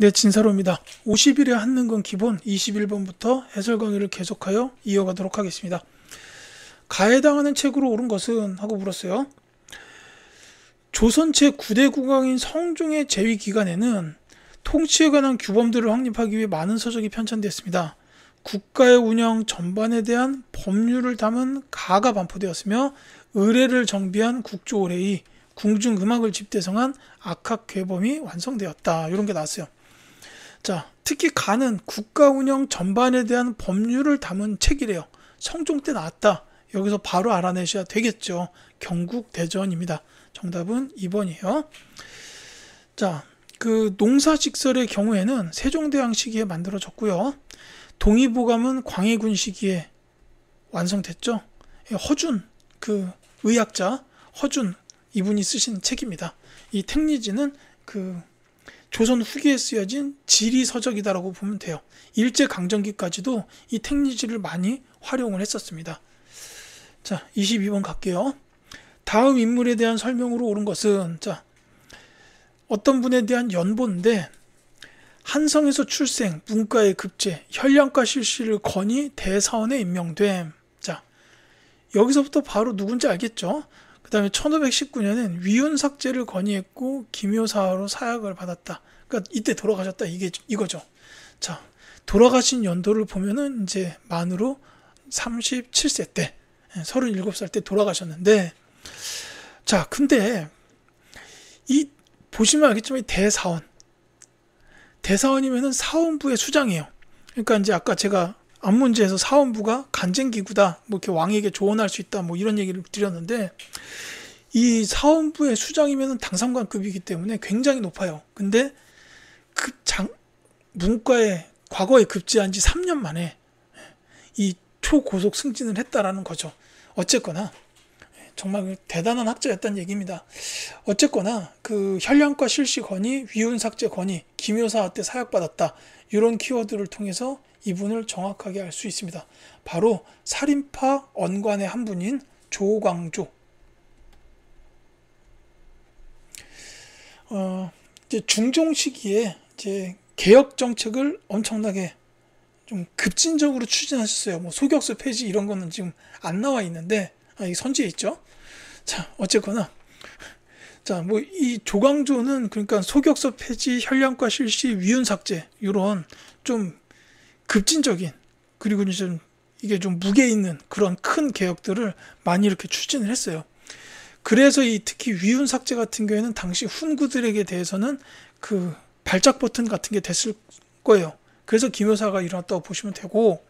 네, 진사로입니다. 50일에 한능건 기본 21번부터 해설 강의를 계속하여 이어가도록 하겠습니다. 가해당하는 책으로 옳은 것은? 하고 물었어요. 조선 제9대 국왕인 성종의 재위 기간에는 통치에 관한 규범들을 확립하기 위해 많은 서적이 편찬되었습니다. 국가의 운영 전반에 대한 법률을 담은 가가 반포되었으며 의례를 정비한 국조의례의 궁중음악을 집대성한 악학괴범이 완성되었다. 이런 게 나왔어요. 자, 특히 가는 국가 운영 전반에 대한 법률을 담은 책이래요. 성종 때 나왔다. 여기서 바로 알아내셔야 되겠죠. 경국대전입니다. 정답은 2번이에요. 자, 그 농사직설의 경우에는 세종대왕 시기에 만들어졌고요. 동의보감은 광해군 시기에 완성됐죠. 허준, 그 의학자 허준 이분이 쓰신 책입니다. 이 택리지는 그 조선 후기에 쓰여진 지리서적이다라고 보면 돼요. 일제강점기까지도 이 택리지를 많이 활용을 했었습니다. 자, 22번 갈게요. 다음 인물에 대한 설명으로 옳은 것은? 자, 어떤 분에 대한 연보인데 한성에서 출생, 문과에 급제, 현량과 실시를 거니 대사원에 임명됨. 자, 여기서부터 바로 누군지 알겠죠? 그 다음에 1519년엔 위훈삭제를 건의했고 기묘사화로 사약을 받았다. 그러니까 이때 돌아가셨다, 이거죠. 자, 돌아가신 연도를 보면은 이제 만으로 37세 때, 37살 때 돌아가셨는데, 자, 근데 이 보시면 알겠지만 이 대사원이면은 사원부의 수장이에요. 그러니까 이제 아까 제가 앞문제에서 사원부가 간쟁기구다, 뭐 이렇게 왕에게 조언할 수 있다, 뭐 이런 얘기를 드렸는데, 이 사원부의 수장이면은 당상관급이기 때문에 굉장히 높아요. 근데 문과에 과거에 급제한 지 3년 만에 이 초고속 승진을 했다라는 거죠. 어쨌거나 정말 대단한 학자였다는 얘기입니다. 어쨌거나 그 현량과 실시 건의, 위훈삭제 건의, 기묘사화 때 사약받았다, 이런 키워드를 통해서 이분을 정확하게 알 수 있습니다. 바로 살인파 언관의 한 분인 조광조. 이제 중종 시기에 이제 개혁 정책을 엄청나게 좀 급진적으로 추진하셨어요. 뭐 소격수 폐지 이런 거는 지금 안 나와 있는데, 이 선지에 있죠. 자, 어쨌거나 자, 뭐 이 조광조는 그러니까 소격서 폐지, 현량과 실시, 위훈삭제, 이런 좀 급진적인, 그리고 좀 이게 좀 무게 있는 그런 큰 개혁들을 많이 이렇게 추진을 했어요. 그래서 이 특히 위훈삭제 같은 경우에는 당시 훈구들에게 대해서는 그 발작 버튼 같은 게 됐을 거예요. 그래서 기묘사가 일어났다고 보시면 되고,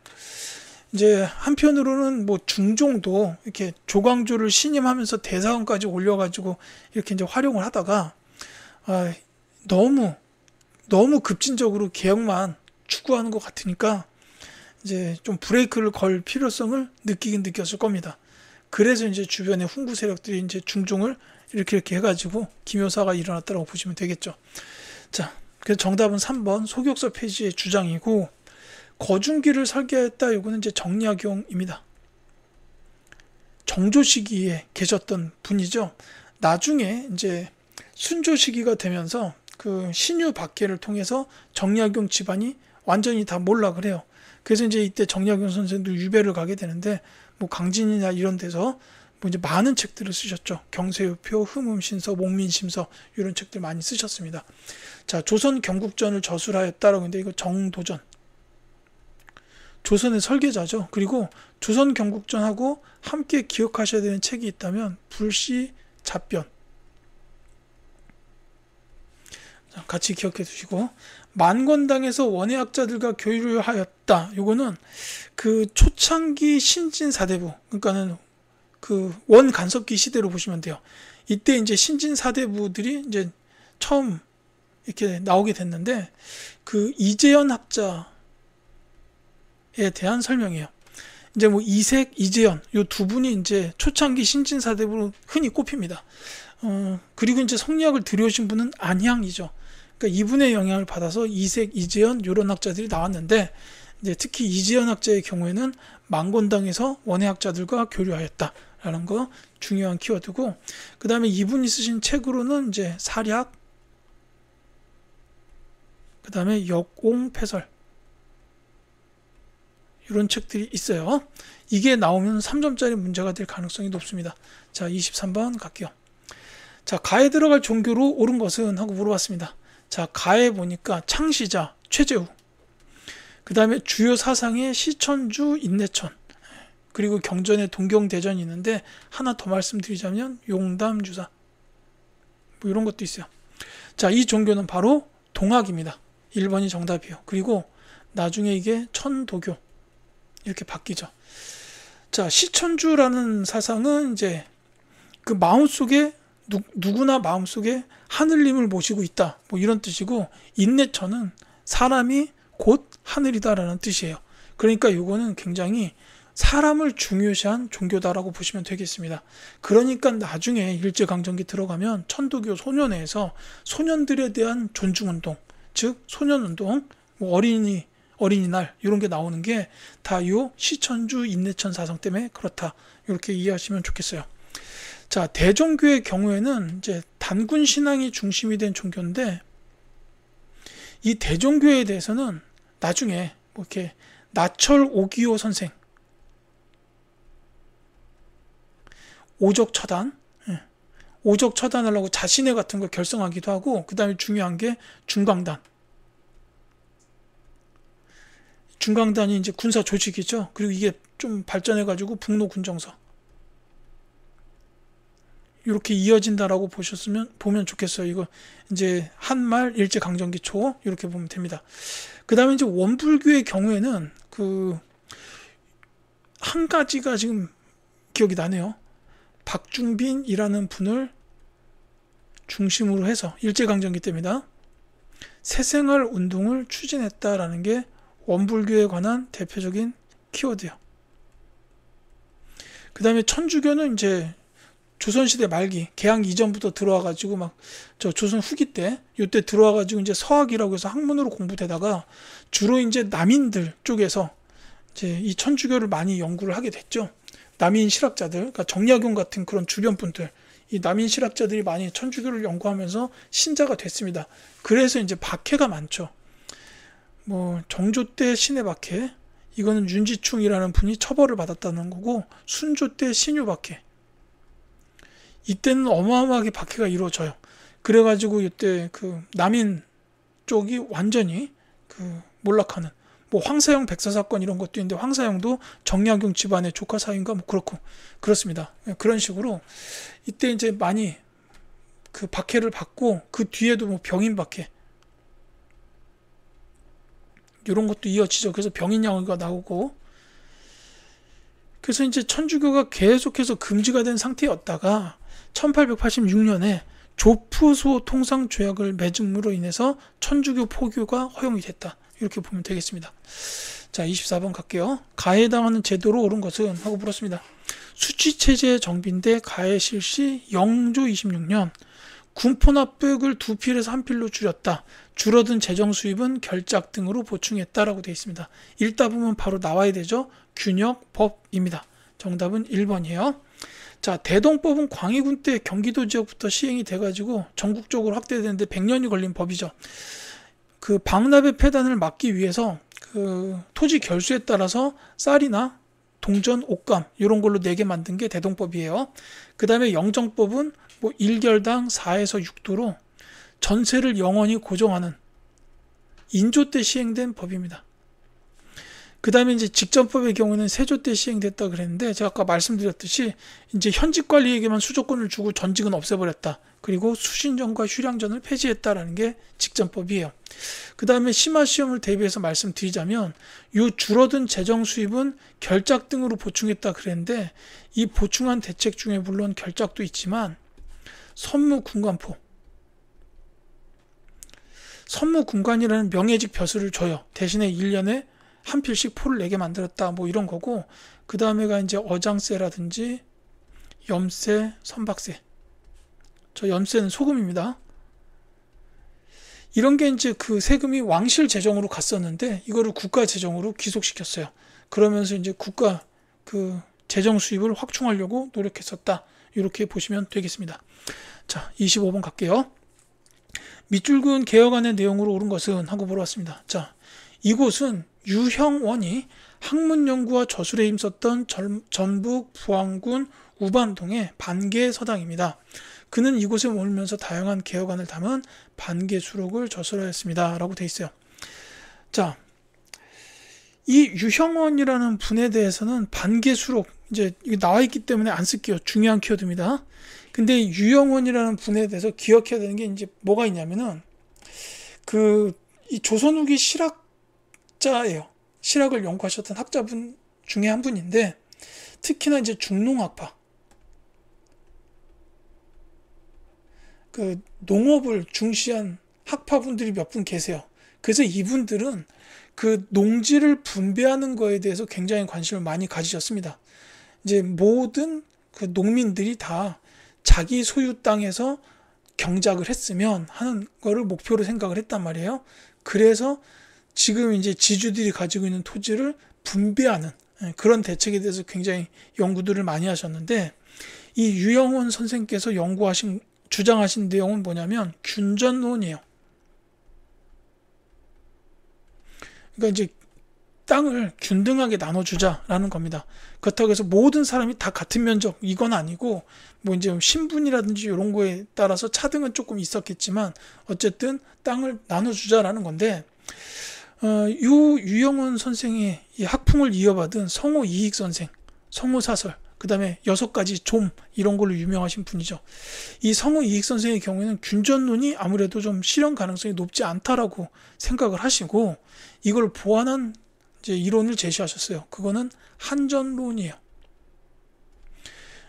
이제 한편으로는 뭐 중종도 이렇게 조광조를 신임하면서 대사원까지 올려가지고 이렇게 이제 활용을 하다가 너무 급진적으로 개혁만 추구하는 것 같으니까 이제 좀 브레이크를 걸 필요성을 느끼긴 느꼈을 겁니다. 그래서 이제 주변의 훈구 세력들이 이제 중종을 이렇게 해가지고 기묘사가 일어났다고 보시면 되겠죠. 자, 그래서 정답은 3번 소격서 폐지의 주장이고, 거중기를 설계했다, 이거는 이제 정약용입니다. 정조 시기에 계셨던 분이죠. 나중에 이제 순조 시기가 되면서 그 신유 박해를 통해서 정약용 집안이 완전히 다 몰락을 해요. 그래서 이제 이때 정약용 선생도 유배를 가게 되는데, 뭐 강진이나 이런 데서 뭐 이제 많은 책들을 쓰셨죠. 경세유표, 흠음신서, 목민심서, 이런 책들 많이 쓰셨습니다. 자, 조선 경국전을 저술하였다라고 했는데, 이거 정도전. 조선의 설계자죠. 그리고 조선 경국전하고 함께 기억하셔야 되는 책이 있다면 불시 잡변. 자, 같이 기억해 두시고, 만권당에서 원해학자들과 교류하였다. 요거는 그 초창기 신진사대부, 그러니까는 그 원간섭기 시대로 보시면 돼요. 이때 이제 신진사대부들이 이제 처음 이렇게 나오게 됐는데, 그 이재현 학자에 대한 설명이에요. 이제 뭐 이색, 이재현, 요 두 분이 이제 초창기 신진사대부로 흔히 꼽힙니다. 그리고 이제 성리학을 들여오신 분은 안향이죠. 그러니까 이분의 영향을 받아서 이색, 이재현, 요런 학자들이 나왔는데, 이제 특히 이재현 학자의 경우에는 만권당에서 원해학자들과 교류하였다라는 거 중요한 키워드고, 그 다음에 이분이 쓰신 책으로는 이제 사략, 그 다음에 역옹패설, 이런 책들이 있어요. 이게 나오면 3점짜리 문제가 될 가능성이 높습니다. 자, 23번 갈게요. 자, 가에 들어갈 종교로 옳은 것은 하고 물어봤습니다. 자, 가에 보니까 창시자 최재우, 그 다음에 주요 사상의 시천주 인내천, 그리고 경전에 동경대전이 있는데 하나 더 말씀드리자면 용담주사, 뭐 이런 것도 있어요. 자, 이 종교는 바로 동학입니다. 1번이 정답이에요. 그리고 나중에 이게 천도교 이렇게 바뀌죠. 자, 시천주라는 사상은 이제 그 마음속에 누구나 마음속에 하늘님을 모시고 있다, 뭐 이런 뜻이고, 인내천은 사람이 곧 하늘이다라는 뜻이에요. 그러니까 이거는 굉장히 사람을 중요시한 종교다라고 보시면 되겠습니다. 그러니까 나중에 일제강점기 들어가면 천도교 소년회에서 소년들에 대한 존중운동, 즉 소년운동, 뭐 어린이날 이런 게 나오는 게 다 이 시천주 인내천 사상 때문에 그렇다, 이렇게 이해하시면 좋겠어요. 자, 대종교의 경우에는 이제 단군 신앙이 중심이 된 종교인데, 이 대종교에 대해서는 나중에 뭐 이렇게 나철 오기오 선생, 오적 처단, 오적 처단을 하고 자신의 같은 걸 결성하기도 하고, 그 다음에 중요한 게 중강단. 중강단이 이제 군사 조직이죠. 그리고 이게 좀 발전해가지고 북로 군정서, 이렇게 이어진다라고 보면 좋겠어요. 이거 이제 한말 일제강점기 초 이렇게 보면 됩니다. 그 다음에 이제 원불교의 경우에는 그 한 가지가 지금 기억이 나네요. 박중빈이라는 분을 중심으로 해서 일제강점기 때입니다. 새생활 운동을 추진했다라는 게 원불교에 관한 대표적인 키워드예요. 그 다음에 천주교는 이제 조선시대 말기, 개항 이전부터 들어와가지고 막 저 조선 후기 때, 요때 들어와가지고 이제 서학이라고 해서 학문으로 공부되다가 주로 이제 남인들 쪽에서 이제 이 천주교를 많이 연구를 하게 됐죠. 남인 실학자들, 그러니까 정약용 같은 그런 주변 분들, 이 남인 실학자들이 많이 천주교를 연구하면서 신자가 됐습니다. 그래서 이제 박해가 많죠. 뭐 정조 때 신의 박해, 이거는 윤지충이라는 분이 처벌을 받았다는 거고, 순조 때 신유 박해, 이때는 어마어마하게 박해가 이루어져요. 그래가지고 이때 그 남인 쪽이 완전히 그 몰락하는, 뭐 황사영 백서 사건 이런 것도 있는데, 황사영도 정약용 집안의 조카 사이인가 뭐 그렇고 그렇습니다. 그런 식으로 이때 이제 많이 그 박해를 받고, 그 뒤에도 뭐 병인 박해 이런 것도 이어지죠. 그래서 병인양의가 나오고, 그래서 이제 천주교가 계속해서 금지가 된 상태였다가 1886년에 조푸소 통상조약을 맺음으로 인해서 천주교 포교가 허용이 됐다, 이렇게 보면 되겠습니다. 자, 24번 갈게요. 가해 당하는 제도로 옳은 것은 하고 물었습니다. 수치체제 정비인데 가해 실시 영조 26년 군포납백을 2필에서 1필로 줄였다. 줄어든 재정 수입은 결작 등으로 보충했다라고 되어 있습니다. 읽다 보면 바로 나와야 되죠. 균역법입니다. 정답은 1번이에요. 자, 대동법은 광해군 때 경기도 지역부터 시행이 돼가지고 전국적으로 확대되는데 100년이 걸린 법이죠. 그 방납의 폐단을 막기 위해서 그 토지 결수에 따라서 쌀이나 동전, 옷감 이런 걸로 내게 만든 게 대동법이에요. 그 다음에 영정법은 뭐 1결당 4에서 6도로 전세를 영원히 고정하는 인조 때 시행된 법입니다. 그 다음에 이제 직전법의 경우는 세조 때 시행됐다 그랬는데, 제가 아까 말씀드렸듯이 이제 현직 관리에게만 수조권을 주고 전직은 없애버렸다. 그리고 수신전과 휴량전을 폐지했다라는 게 직전법이에요. 그 다음에 심화 시험을 대비해서 말씀드리자면, 이 줄어든 재정 수입은 결작 등으로 보충했다 그랬는데, 이 보충한 대책 중에 물론 결작도 있지만 선무군관포, 선무군관이라는 명예직 벼슬을 줘요. 대신에 1년에 한 필씩 포를 내게 만들었다, 뭐 이런 거고, 그 다음에가 이제 어장세라든지 염세, 선박세. 저 염세는 소금입니다. 이런 게 이제 그 세금이 왕실 재정으로 갔었는데, 이거를 국가 재정으로 귀속시켰어요. 그러면서 이제 국가 그 재정 수입을 확충하려고 노력했었다, 이렇게 보시면 되겠습니다. 자, 25번 갈게요. 밑줄근 개혁안의 내용으로 옳은 것은 하고 물어봤습니다. 자, 이곳은 유형원이 학문연구와 저술에 힘썼던 전북 부안군 우반동의 반개서당입니다. 그는 이곳에 머물면서 다양한 개혁안을 담은 반개수록을 저술하였습니다. 라고 돼 있어요. 자, 이 유형원이라는 분에 대해서는 반개수록, 이제 이게 나와 있기 때문에 안 쓸게요. 중요한 키워드입니다. 근데 유형원이라는 분에 대해서 기억해야 되는 게 이제 뭐가 있냐면은 이 조선 후기 실학자예요. 실학을 연구하셨던 학자분 중에 한 분인데, 특히나 이제 중농학파, 농업을 중시한 학파분들이 몇 분 계세요. 그래서 이분들은 농지를 분배하는 거에 대해서 굉장히 관심을 많이 가지셨습니다. 이제 모든 농민들이 다 자기 소유 땅에서 경작을 했으면 하는 거를 목표로 생각을 했단 말이에요. 그래서 지금 이제 지주들이 가지고 있는 토지를 분배하는 그런 대책에 대해서 굉장히 연구들을 많이 하셨는데, 이 유형원 선생께서 주장하신 내용은 뭐냐면 균전론이에요. 그러니까 이제 땅을 균등하게 나눠주자라는 겁니다. 그렇다고 해서 모든 사람이 다 같은 면적 이건 아니고, 뭐 이제 신분이라든지 이런 거에 따라서 차등은 조금 있었겠지만 어쨌든 땅을 나눠주자라는 건데, 유형원 선생의 이 학풍을 이어받은 성호 이익 선생, 성호 사설, 그 다음에 6가지 좀 이런 걸로 유명하신 분이죠. 이 성호 이익 선생의 경우에는 균전론이 아무래도 좀 실현 가능성이 높지 않다라고 생각을 하시고, 이걸 보완한 이제 이론을 제시하셨어요. 그거는 한전론이에요.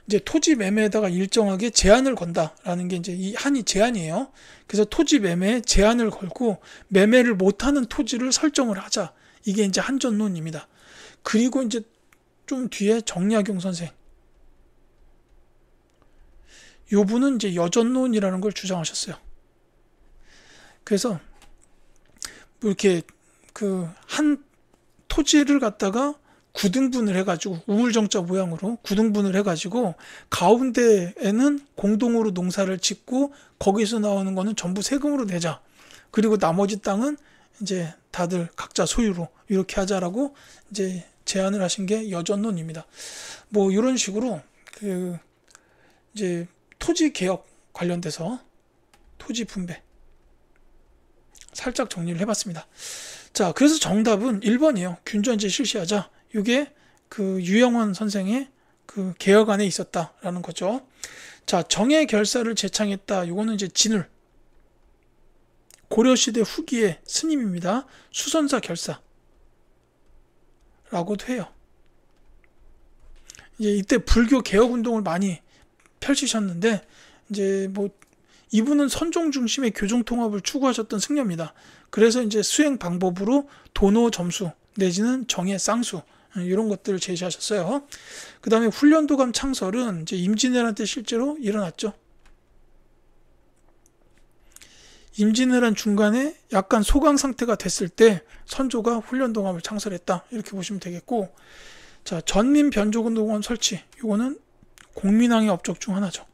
이제 토지 매매에다가 일정하게 제한을 건다라는 게 이제 이 한이 제한이에요. 그래서 토지 매매에 제한을 걸고 매매를 못하는 토지를 설정을 하자. 이게 이제 한전론입니다. 그리고 이제 좀 뒤에 정약용 선생, 요 분은 이제 여전론이라는 걸 주장하셨어요. 그래서 뭐 이렇게 한 토지를 갖다가 9등분을 해가지고 우물정자 모양으로 9등분을 해가지고 가운데에는 공동으로 농사를 짓고 거기서 나오는 거는 전부 세금으로 내자. 그리고 나머지 땅은 이제 다들 각자 소유로 이렇게 하자라고 이제 제안을 하신 게 여전론입니다. 뭐 이런 식으로 이제 토지 개혁 관련돼서 토지 분배 살짝 정리를 해봤습니다. 자, 그래서 정답은 1번이에요. 균전제 실시하자. 이게 유형원 선생의 개혁안에 있었다라는 거죠. 자, 정의 결사를 제창했다. 이거는 이제 진울, 고려시대 후기의 스님입니다. 수선사 결사라고도 해요. 이제 이때 불교 개혁 운동을 많이 펼치셨는데, 이제 뭐 이분은 선종 중심의 교종 통합을 추구하셨던 승려입니다. 그래서 이제 수행 방법으로 도노 점수 내지는 정의 쌍수 이런 것들을 제시하셨어요. 그 다음에 훈련도감 창설은 이제 임진왜란 때 실제로 일어났죠. 임진왜란 중간에 약간 소강 상태가 됐을 때 선조가 훈련도감을 창설했다. 이렇게 보시면 되겠고, 자, 전민변조군동원 설치, 이거는 공민왕의 업적 중 하나죠.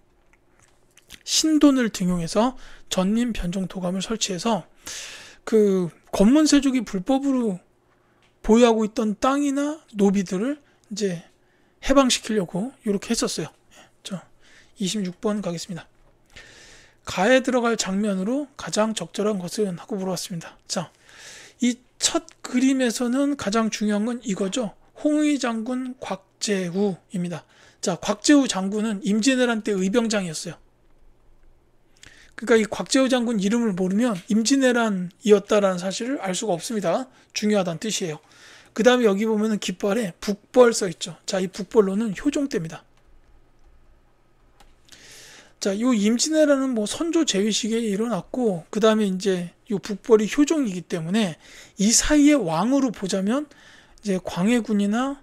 신돈을 등용해서 전민변종도감을 설치해서 권문세족이 불법으로 보유하고 있던 땅이나 노비들을 이제 해방시키려고 이렇게 했었어요. 자, 26번 가겠습니다. 가에 들어갈 장면으로 가장 적절한 것은 하고 물어봤습니다. 자, 이 첫 그림에서는 가장 중요한 건 이거죠. 홍의 장군 곽재우입니다. 자, 곽재우 장군은 임진왜란 때 의병장이었어요. 그러니까 이 곽재우 장군 이름을 모르면 임진왜란이었다라는 사실을 알 수가 없습니다. 중요하다는 뜻이에요. 그 다음에 여기 보면은 깃발에 북벌 써있죠. 자, 이 북벌로는 효종때입니다. 자, 이 임진왜란은 뭐 선조 제위 시기에 일어났고, 그 다음에 이제 이 북벌이 효종이기 때문에 이 사이에 왕으로 보자면 이제 광해군이나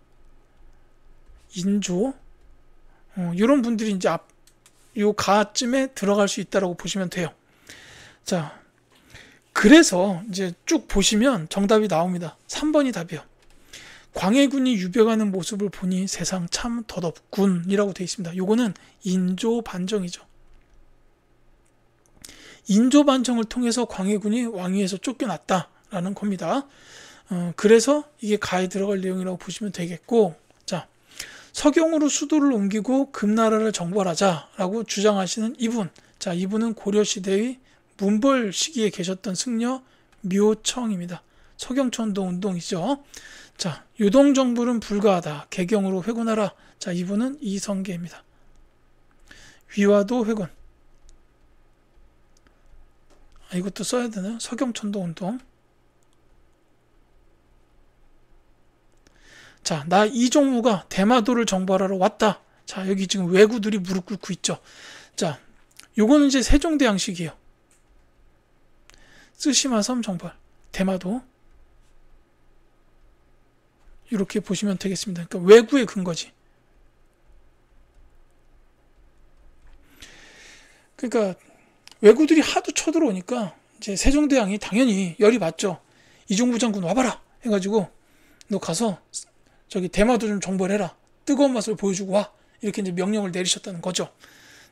인조, 이런 분들이 이제 요 가쯤에 들어갈 수 있다라고 보시면 돼요. 자, 그래서 이제 쭉 보시면 정답이 나옵니다. 3번이 답이에요. 광해군이 유배가는 모습을 보니 세상 참 덧없군이라고 되어 있습니다. 요거는 인조 반정이죠. 인조반정을 통해서 광해군이 왕위에서 쫓겨났다라는 겁니다. 그래서 이게 가에 들어갈 내용이라고 보시면 되겠고, 자, 서경으로 수도를 옮기고 금나라를 정벌하자라고 주장하시는 이분, 자, 이분은 고려시대의 문벌 시기에 계셨던 승려 묘청입니다. 서경천도 운동이죠. 자, 유동정불은 불가하다. 개경으로 회군하라. 자, 이분은 이성계입니다. 위화도 회군. 이것도 써야 되나요? 서경천도 운동. 자, 나 이종무가 대마도를 정벌하러 왔다. 자, 여기 지금 왜구들이 무릎 꿇고 있죠. 자, 요거는 이제 세종대왕식이에요. 쓰시마섬 정벌, 대마도. 이렇게 보시면 되겠습니다. 그러니까 왜구의 근거지. 그러니까 왜구들이 하도 쳐들어오니까 이제 세종대왕이 당연히 열이 받죠. 이종부 장군 와봐라 해가지고 너 가서 저기 대마도 좀 정벌해라. 뜨거운 맛을 보여주고 와. 이렇게 이제 명령을 내리셨다는 거죠.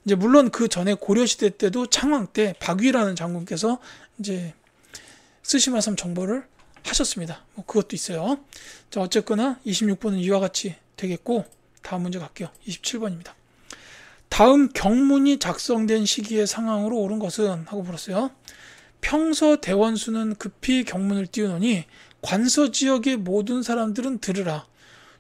이제 물론 그 전에 고려시대 때도 창왕 때 박위라는 장군께서 이제 쓰시마섬 정벌을 하셨습니다. 뭐 그것도 있어요. 자, 어쨌거나 26번은 이와 같이 되겠고, 다음 문제 갈게요. 27번입니다. 다음 경문이 작성된 시기의 상황으로 옳은 것은 하고 물었어요. 평서 대원수는 급히 경문을 띄우노니 관서 지역의 모든 사람들은 들으라.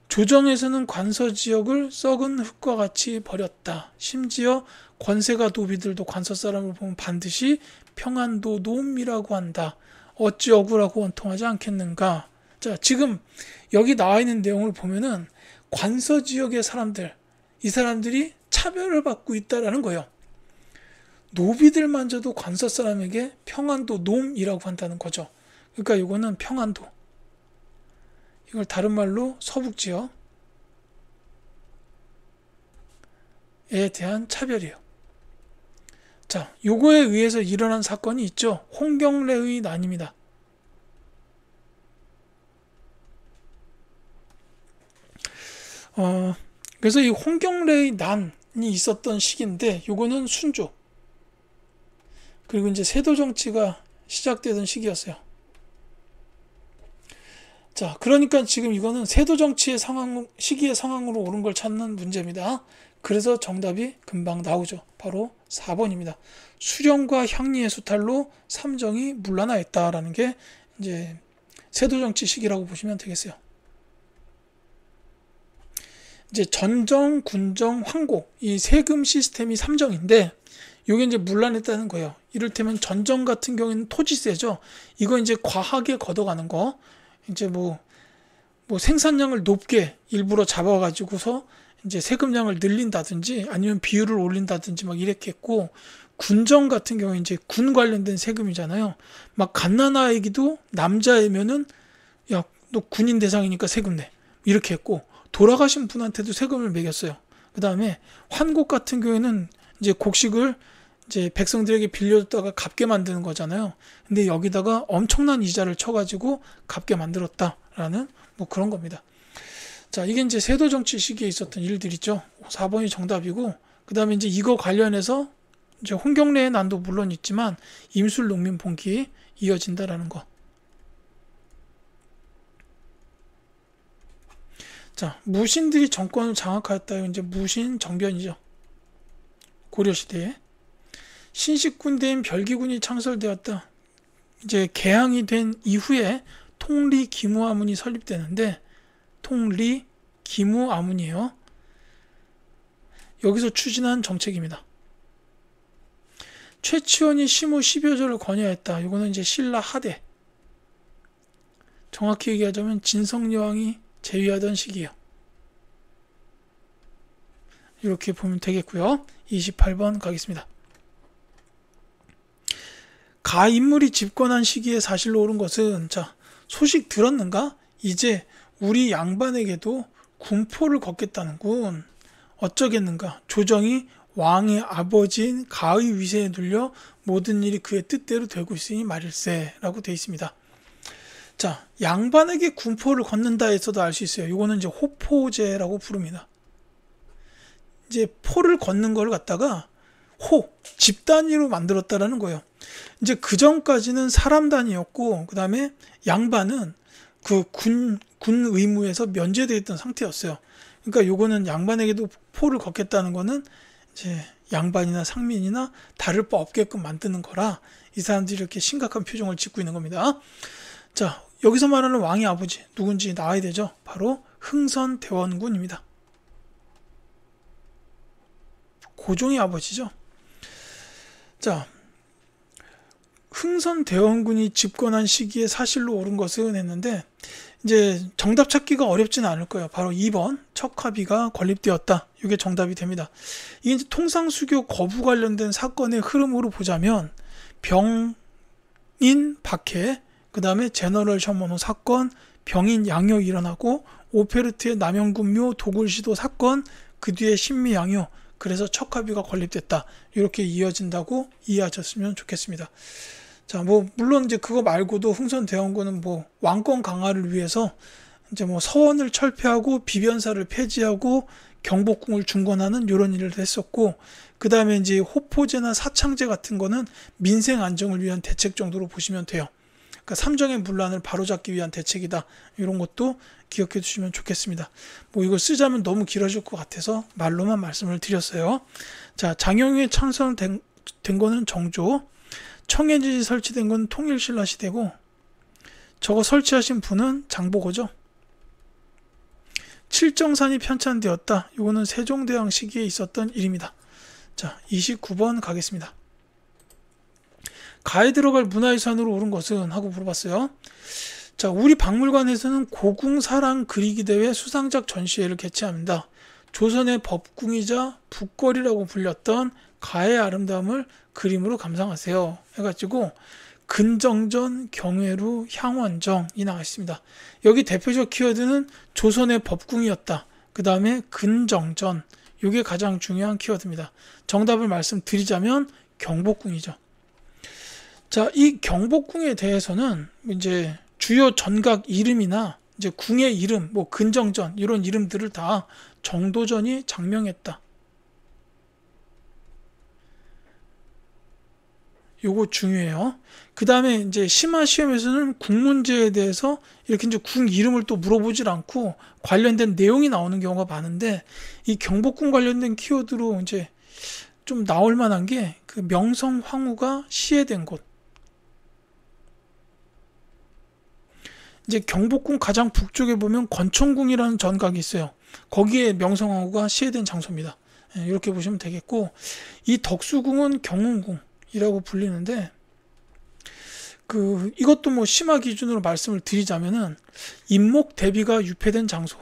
조정에서는 관서 지역을 썩은 흙과 같이 버렸다. 심지어 권세가 도비들도 관서 사람을 보면 반드시 평안도 노음이라고 한다. 어찌 억울하고 원통하지 않겠는가. 자, 지금 여기 나와 있는 내용을 보면은 관서 지역의 사람들, 이 사람들이 차별을 받고 있다라는 거예요. 노비들만저도 관서 사람에게 평안도 노음이라고 한다는 거죠. 그러니까 이거는 평안도, 이걸 다른 말로 서북지역에 대한 차별이에요. 자, 요거에 의해서 일어난 사건이 있죠. 홍경래의 난입니다. 그래서 이 홍경래의 난이 있었던 시기인데, 요거는 순조, 그리고 이제 세도 정치가 시작되던 시기였어요. 자, 그러니까 지금 이거는 세도 정치의 상황, 시기의 상황으로 옳은 걸 찾는 문제입니다. 그래서 정답이 금방 나오죠. 바로 4번입니다. 수령과 향리의 수탈로 삼정이 문란하였다라는 게 이제 세도 정치 시기라고 보시면 되겠어요. 이제 전정, 군정, 황고, 이 세금 시스템이 삼정인데, 이게 이제 문란했다는 거예요. 이를테면 전정 같은 경우에는 토지세죠. 이거 이제 과하게 걷어가는 거. 이제 뭐 생산량을 높게 일부러 잡아가지고서 이제 세금량을 늘린다든지 아니면 비율을 올린다든지 막 이렇게 했고, 군정 같은 경우에 이제 군 관련된 세금이잖아요. 막 갓난아이기도 남자이면은 야, 너 군인 대상이니까 세금 내. 이렇게 했고, 돌아가신 분한테도 세금을 매겼어요. 그 다음에 환곡 같은 경우에는 이제 곡식을 이제 백성들에게 빌려줬다가 갚게 만드는 거잖아요. 근데 여기다가 엄청난 이자를 쳐가지고 갚게 만들었다라는 뭐 그런 겁니다. 자, 이게 이제 세도 정치 시기에 있었던 일들이죠. 4번이 정답이고, 그 다음에 이제 이거 관련해서 이제 홍경래의 난도 물론 있지만 임술 농민 봉기 이어진다라는 거. 자, 무신들이 정권을 장악하였다. 이제 무신 정변이죠. 고려시대에. 신식군대인 별기군이 창설되었다. 이제 개항이 된 이후에 통리기무아문이 설립되는데, 통리기무아문이에요. 여기서 추진한 정책입니다. 최치원이 시무 12호조를 권유했다. 이거는 이제 신라 하대. 정확히 얘기하자면 진성여왕이 제위하던 시기예요. 이렇게 보면 되겠고요. 28번 가겠습니다. 가 인물이 집권한 시기에 사실로 옳은 것은, 자, 소식 들었는가? 이제 우리 양반에게도 군포를 걷겠다는군. 어쩌겠는가? 조정이 왕의 아버지인 가의 위세에 눌려 모든 일이 그의 뜻대로 되고 있으니 말일세 라고 되어 있습니다. 자, 양반에게 군포를 걷는다 해서도 알 수 있어요. 이거는 이제 호포제라고 부릅니다. 이제 포를 걷는 걸 갖다가 집 단위로 만들었다라는 거예요. 이제 그 전까지는 사람단이었고, 그 다음에 양반은 그 군 의무에서 면제되어 있던 상태였어요. 그러니까 요거는 양반에게도 포를 걷겠다는 거는 이제 양반이나 상민이나 다를 바 없게끔 만드는 거라 이 사람들이 이렇게 심각한 표정을 짓고 있는 겁니다. 자, 여기서 말하는 왕의 아버지 누군지 나와야 되죠. 바로 흥선대원군입니다. 고종의 아버지죠. 자, 흥선대원군이 집권한 시기에 사실로 옳은 것은 했는데 이제 정답 찾기가 어렵지는 않을 거예요. 바로 2번 척하비가 건립되었다. 이게 정답이 됩니다. 이게 이제 통상수교 거부 관련된 사건의 흐름으로 보자면 병인 박해, 그 다음에 제너럴 셔먼호 사건, 병인 양요 일어나고 오페르트의 남영군묘 도굴시도 사건, 그 뒤에 신미양요, 그래서 척하비가 건립됐다. 이렇게 이어진다고 이해하셨으면 좋겠습니다. 자, 뭐 물론 이제 그거 말고도 흥선대원군은 뭐 왕권 강화를 위해서 이제 뭐 서원을 철폐하고 비변사를 폐지하고 경복궁을 중건하는 이런 일을 했었고, 그 다음에 이제 호포제나 사창제 같은 거는 민생 안정을 위한 대책 정도로 보시면 돼요. 그러니까 삼정의 문란을 바로잡기 위한 대책이다. 이런 것도 기억해 주시면 좋겠습니다. 뭐 이거 쓰자면 너무 길어질 것 같아서 말로만 말씀을 드렸어요. 자, 장영유에 창설된 거는 정조, 청해지지 설치된 건 통일신라 시대고, 저거 설치하신 분은 장보고죠. 칠정산이 편찬되었다. 이거는 세종대왕 시기에 있었던 일입니다. 자, 29번 가겠습니다. 가에 들어갈 문화유산으로 옳은 것은? 하고 물어봤어요. 자, 우리 박물관에서는 고궁사랑 그리기 대회 수상작 전시회를 개최합니다. 조선의 법궁이자 북거리라고 불렸던 가의 아름다움을 그림으로 감상하세요. 해가지고 근정전, 경회루, 향원정이 나와 있습니다. 여기 대표적 키워드는 조선의 법궁이었다. 그 다음에 근정전, 이게 가장 중요한 키워드입니다. 정답을 말씀드리자면 경복궁이죠. 자, 이 경복궁에 대해서는 이제 주요 전각 이름이나 이제 궁의 이름, 뭐 근정전 이런 이름들을 다 정도전이 장명했다. 요거 중요해요. 그 다음에 이제 심화 시험에서는 궁 문제에 대해서 이렇게 이제 궁 이름을 또 물어보질 않고 관련된 내용이 나오는 경우가 많은데, 이 경복궁 관련된 키워드로 이제 좀 나올 만한 게 그 명성 황후가 시해된 곳. 이제 경복궁 가장 북쪽에 보면 권총궁이라는 전각이 있어요. 거기에 명성 황후가 시해된 장소입니다. 이렇게 보시면 되겠고, 이 덕수궁은 경운궁이라고 불리는데, 이것도 뭐 심화 기준으로 말씀을 드리자면은 임목 대비가 유폐된 장소.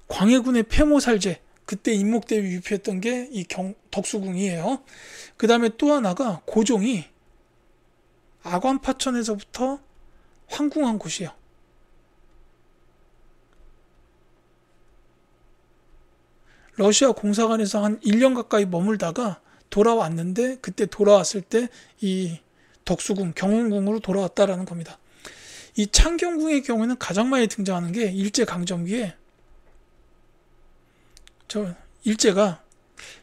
광해군의 폐모살제, 그때 임목 대비 유폐했던 게 이 덕수궁이에요. 그 다음에 또 하나가 고종이 아관파천에서부터 황궁한 곳이에요. 러시아 공사관에서 한 1년 가까이 머물다가 돌아왔는데, 그때 돌아왔을 때 이 덕수궁, 경운궁으로 돌아왔다라는 겁니다. 이 창경궁의 경우에는 가장 많이 등장하는 게 일제강점기에 일제가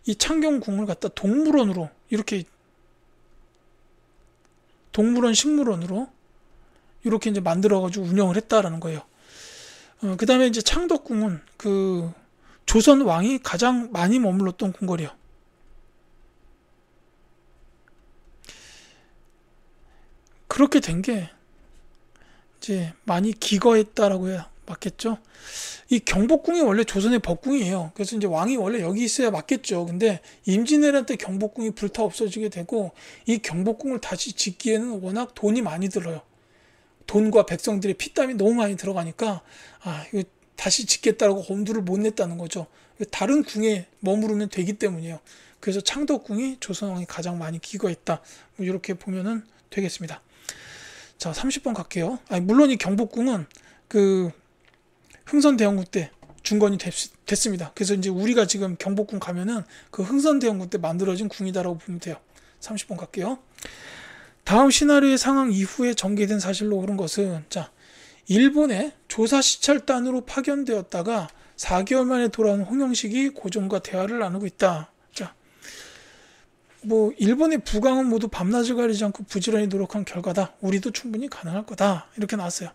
이 창경궁을 갖다 동물원으로, 이렇게 동물원 식물원으로 이렇게 이제 만들어가지고 운영을 했다라는 거예요. 그 다음에 이제 창덕궁은 그 조선 왕이 가장 많이 머물렀던 궁궐이요. 그렇게 된 게 이제 많이 기거했다라고 해야 맞겠죠. 이 경복궁이 원래 조선의 법궁이에요. 그래서 이제 왕이 원래 여기 있어야 맞겠죠. 근데 임진왜란 때 경복궁이 불타 없어지게 되고, 이 경복궁을 다시 짓기에는 워낙 돈이 많이 들어요. 돈과 백성들의 피땀이 너무 많이 들어가니까 이거 다시 짓겠다라고 엄두를 못 냈다는 거죠. 다른 궁에 머무르면 되기 때문이에요. 그래서 창덕궁이 조선왕이 가장 많이 기거했다. 뭐 이렇게 보면은 되겠습니다. 자, 30번 갈게요. 물론 이 경복궁은 그 흥선대원군 때 중건이 됐습니다. 그래서 이제 우리가 지금 경복궁 가면은 그 흥선대원군 때 만들어진 궁이다라고 보면 돼요. 30번 갈게요. 다음 시나리오의 상황 이후에 전개된 사실로 옳은 것은, 자, 일본의 조사 시찰단으로 파견되었다가 4개월 만에 돌아온 홍영식이 고종과 대화를 나누고 있다. 자, 뭐 일본의 부강은 모두 밤낮을 가리지 않고 부지런히 노력한 결과다. 우리도 충분히 가능할 거다. 이렇게 나왔어요.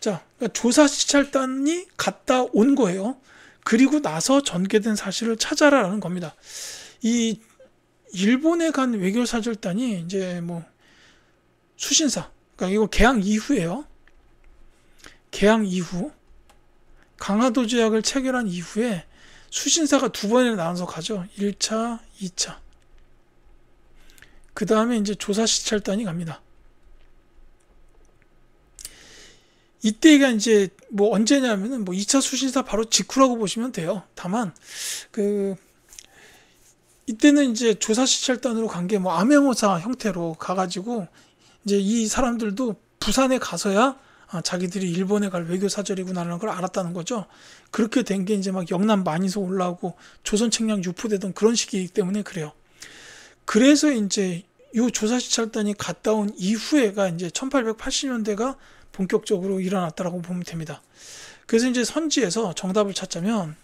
자, 그러니까 조사 시찰단이 갔다 온 거예요. 그리고 나서 전개된 사실을 찾아라라는 겁니다. 이 일본에 간 외교사절단이 이제 뭐 수신사, 그러니까 이거 개항 이후에요. 개항 이후 강화도 조약을 체결한 이후에 수신사가 두 번이나 나눠서 가죠. 1차, 2차. 그 다음에 이제 조사 시찰단이 갑니다. 이때가 이제 뭐 언제냐면은 뭐 2차 수신사 바로 직후라고 보시면 돼요. 다만 이때는 이제 조사 시찰단으로 간 게 뭐 암행어사 형태로 가가지고 이제 이 사람들도 부산에 가서야 자기들이 일본에 갈 외교 사절이구나라는 걸 알았다는 거죠. 그렇게 된 게 이제 막 영남 많이서 올라오고 조선 책량 유포되던 그런 시기이기 때문에 그래요. 그래서 이제 이 조사 시찰단이 갔다 온 이후에가 이제 1880년대가 본격적으로 일어났다라고 보면 됩니다. 그래서 이제 선지에서 정답을 찾자면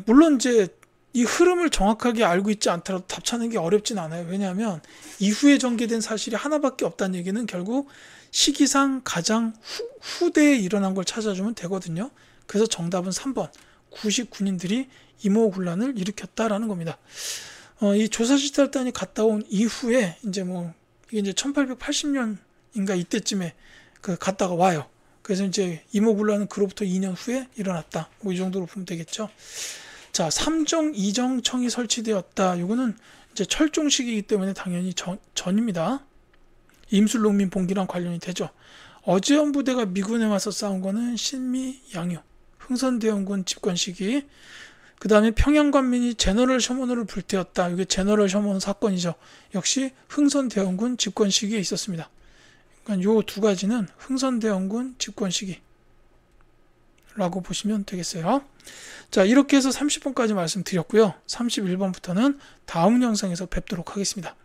물론 이제 이 흐름을 정확하게 알고 있지 않더라도 답 찾는 게 어렵진 않아요. 왜냐하면 이후에 전개된 사실이 하나밖에 없다는 얘기는 결국 시기상 가장 후대에 일어난 걸 찾아주면 되거든요. 그래서 정답은 3번 99인들이 이모군란을 일으켰다라는 겁니다. 이 조사시찰단이 갔다 온 이후에 이제 뭐 이게 이제 1880년인가 이때쯤에 갔다가 와요. 그래서 이제 이모군란은 그로부터 2년 후에 일어났다. 뭐 이 정도로 보면 되겠죠. 자, 삼정 이정청이 설치되었다. 이거는 이제 철종 시기이기 때문에 당연히 전입니다. 임술농민 봉기랑 관련이 되죠. 어지연 부대가 미군에 와서 싸운 거는 신미, 양유, 흥선대원군 집권 시기. 그 다음에 평양관민이 제너럴 셔먼호를 불태웠다. 이게 제너럴 셔먼호 사건이죠. 역시 흥선대원군 집권 시기에 있었습니다. 그러니까 요 두 가지는 흥선대원군 집권 시기라고 보시면 되겠어요. 자, 이렇게 해서 30번까지 말씀드렸고요. 31번부터는 다음 영상에서 뵙도록 하겠습니다.